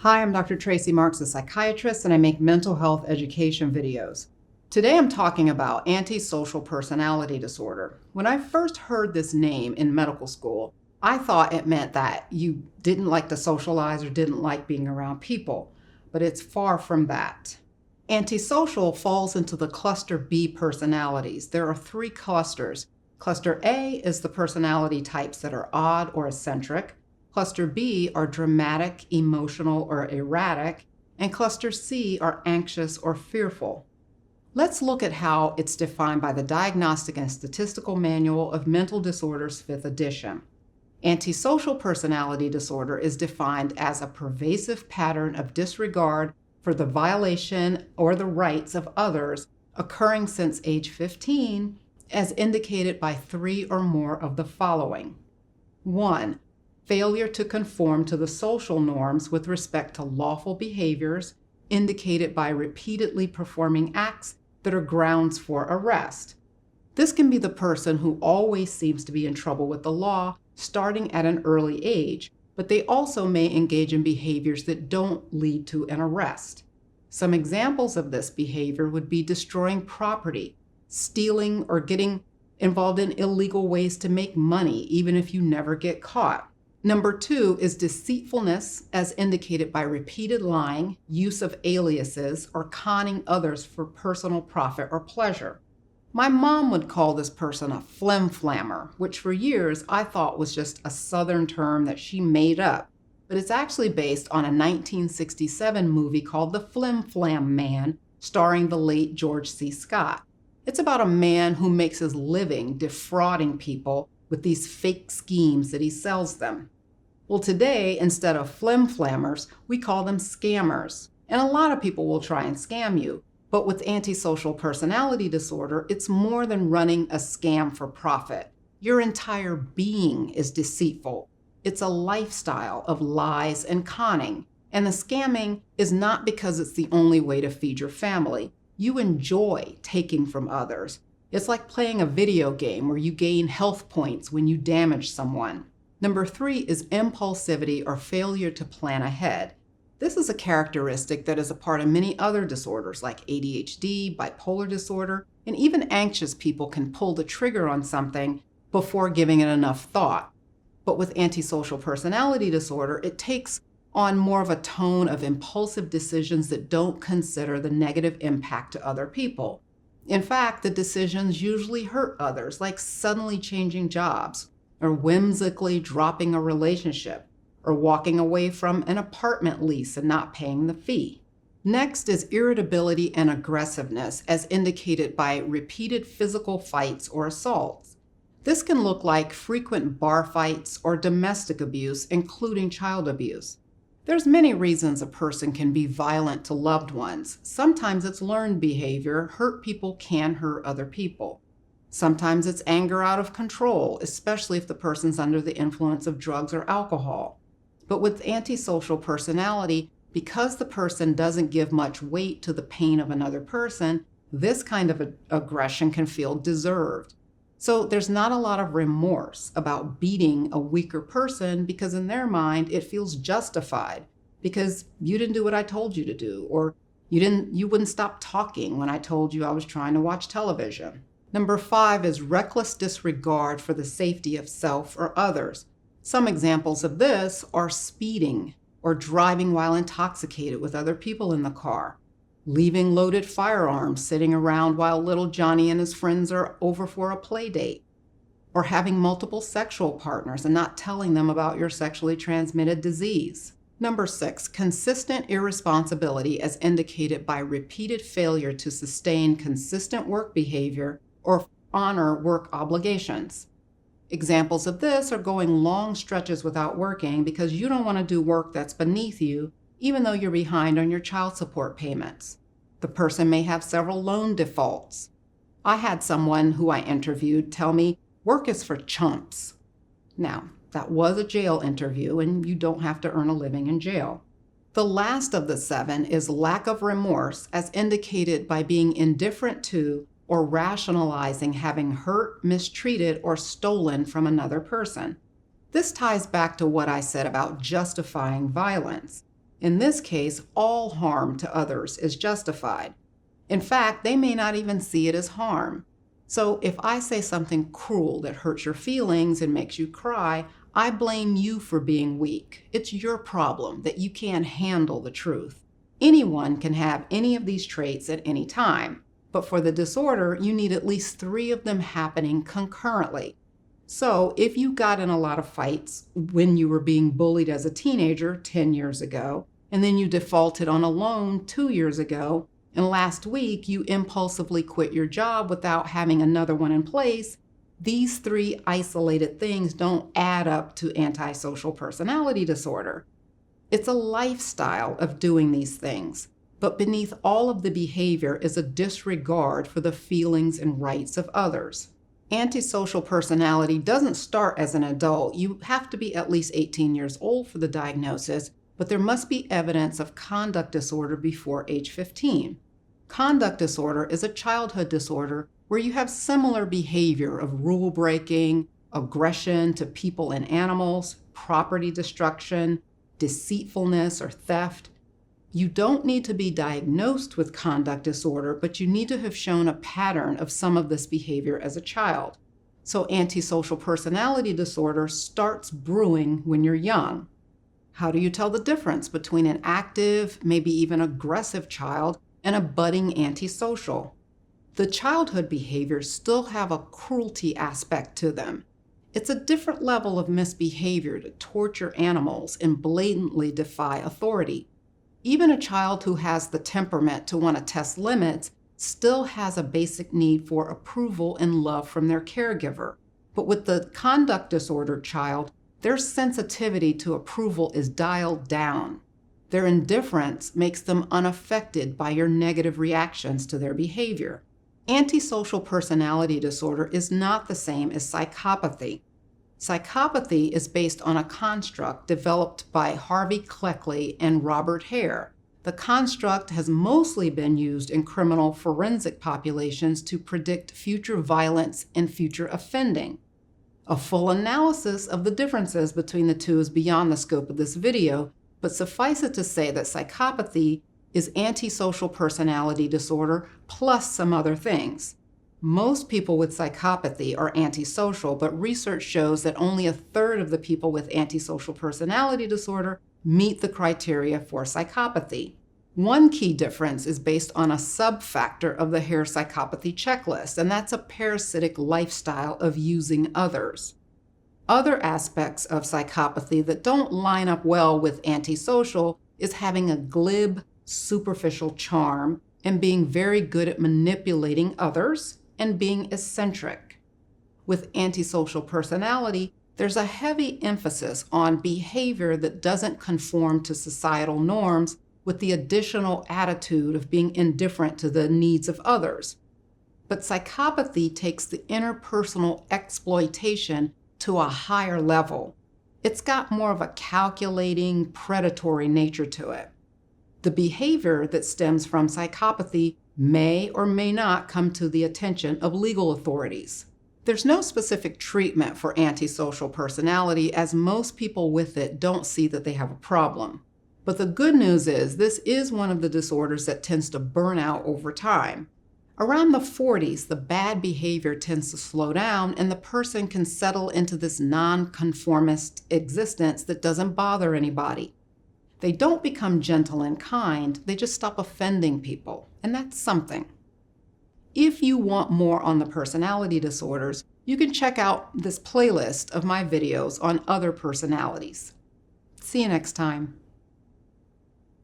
Hi, I'm Dr. Tracey Marks, a psychiatrist, and I make mental health education videos. Today I'm talking about antisocial personality disorder. When I first heard this name in medical school, I thought it meant that you didn't like to socialize or didn't like being around people, but it's far from that. Antisocial falls into the cluster B personalities. There are three clusters. Cluster A is the personality types that are odd or eccentric. Cluster B are dramatic, emotional, or erratic, and Cluster C are anxious or fearful. Let's look at how it's defined by the Diagnostic and Statistical Manual of Mental Disorders, 5th edition. Antisocial personality disorder is defined as a pervasive pattern of disregard for the violation or the rights of others occurring since age 15, as indicated by three or more of the following. 1. Failure to conform to the social norms with respect to lawful behaviors, indicated by repeatedly performing acts that are grounds for arrest. This can be the person who always seems to be in trouble with the law, starting at an early age, but they also may engage in behaviors that don't lead to an arrest. Some examples of this behavior would be destroying property, stealing, or getting involved in illegal ways to make money, even if you never get caught. Number 2 is deceitfulness, as indicated by repeated lying, use of aliases, or conning others for personal profit or pleasure. My mom would call this person a flim-flammer, which for years I thought was just a Southern term that she made up, but it's actually based on a 1967 movie called The Flim Flam Man, starring the late George C. Scott. It's about a man who makes his living defrauding people with these fake schemes that he sells them. Well, today, instead of flim-flammers, we call them scammers. And a lot of people will try and scam you. But with antisocial personality disorder, it's more than running a scam for profit. Your entire being is deceitful. It's a lifestyle of lies and conning. And the scamming is not because it's the only way to feed your family. You enjoy taking from others. It's like playing a video game where you gain health points when you damage someone. Number 3 is impulsivity, or failure to plan ahead. This is a characteristic that is a part of many other disorders like ADHD, bipolar disorder, and even anxious people can pull the trigger on something before giving it enough thought. But with antisocial personality disorder, it takes on more of a tone of impulsive decisions that don't consider the negative impact to other people. In fact, the decisions usually hurt others, like suddenly changing jobs, or whimsically dropping a relationship, or walking away from an apartment lease and not paying the fee. Next is irritability and aggressiveness, as indicated by repeated physical fights or assaults. This can look like frequent bar fights or domestic abuse, including child abuse. There's many reasons a person can be violent to loved ones. Sometimes it's learned behavior. Hurt people can hurt other people. Sometimes it's anger out of control, especially if the person's under the influence of drugs or alcohol. But with antisocial personality, because the person doesn't give much weight to the pain of another person, this kind of aggression can feel deserved. So there's not a lot of remorse about beating a weaker person because in their mind it feels justified because you didn't do what I told you to do, or you wouldn't stop talking when I told you I was trying to watch television. Number 5 is reckless disregard for the safety of self or others. Some examples of this are speeding or driving while intoxicated with other people in the car, leaving loaded firearms sitting around while little Johnny and his friends are over for a play date, or having multiple sexual partners and not telling them about your sexually transmitted disease. Number 6, consistent irresponsibility, as indicated by repeated failure to sustain consistent work behavior or honor work obligations. Examples of this are going long stretches without working because you don't want to do work that's beneath you, even though you're behind on your child support payments. The person may have several loan defaults. I had someone who I interviewed tell me, work is for chumps. Now, that was a jail interview, and you don't have to earn a living in jail. The last of the 7 is lack of remorse, as indicated by being indifferent to or rationalizing having hurt, mistreated, or stolen from another person. This ties back to what I said about justifying violence. In this case, all harm to others is justified. In fact, they may not even see it as harm. So if I say something cruel that hurts your feelings and makes you cry, I blame you for being weak. It's your problem that you can't handle the truth. Anyone can have any of these traits at any time, but for the disorder, you need at least 3 of them happening concurrently. So if you got in a lot of fights when you were being bullied as a teenager 10 years ago, and then you defaulted on a loan 2 years ago, and last week you impulsively quit your job without having another one in place, these 3 isolated things don't add up to antisocial personality disorder. It's a lifestyle of doing these things, but beneath all of the behavior is a disregard for the feelings and rights of others. Antisocial personality doesn't start as an adult. You have to be at least 18 years old for the diagnosis, but there must be evidence of conduct disorder before age 15. Conduct disorder is a childhood disorder where you have similar behavior of rule breaking, aggression to people and animals, property destruction, deceitfulness or theft. You don't need to be diagnosed with conduct disorder, but you need to have shown a pattern of some of this behavior as a child. So antisocial personality disorder starts brewing when you're young. How do you tell the difference between an active, maybe even aggressive child and a budding antisocial? The childhood behaviors still have a cruelty aspect to them. It's a different level of misbehavior to torture animals and blatantly defy authority. Even a child who has the temperament to want to test limits still has a basic need for approval and love from their caregiver. But with the conduct disordered child, their sensitivity to approval is dialed down. Their indifference makes them unaffected by your negative reactions to their behavior. Antisocial personality disorder is not the same as psychopathy. Psychopathy is based on a construct developed by Harvey, Cleckley, and Robert Hare. The construct has mostly been used in criminal forensic populations to predict future violence and future offending. A full analysis of the differences between the two is beyond the scope of this video, but suffice it to say that psychopathy is antisocial personality disorder plus some other things. Most people with psychopathy are antisocial, but research shows that only 1/3 of the people with antisocial personality disorder meet the criteria for psychopathy. One key difference is based on a subfactor of the Hare Psychopathy checklist, and that's a parasitic lifestyle of using others. Other aspects of psychopathy that don't line up well with antisocial is having a glib, superficial charm and being very good at manipulating others and being eccentric. With antisocial personality, there's a heavy emphasis on behavior that doesn't conform to societal norms with the additional attitude of being indifferent to the needs of others. But psychopathy takes the interpersonal exploitation to a higher level. It's got more of a calculating, predatory nature to it. The behavior that stems from psychopathy may or may not come to the attention of legal authorities. There's no specific treatment for antisocial personality, as most people with it don't see that they have a problem. But the good news is this is one of the disorders that tends to burn out over time. Around the 40s, the bad behavior tends to slow down and the person can settle into this non-conformist existence that doesn't bother anybody. They don't become gentle and kind, they just stop offending people, and that's something. If you want more on the personality disorders, you can check out this playlist of my videos on other personalities. See you next time.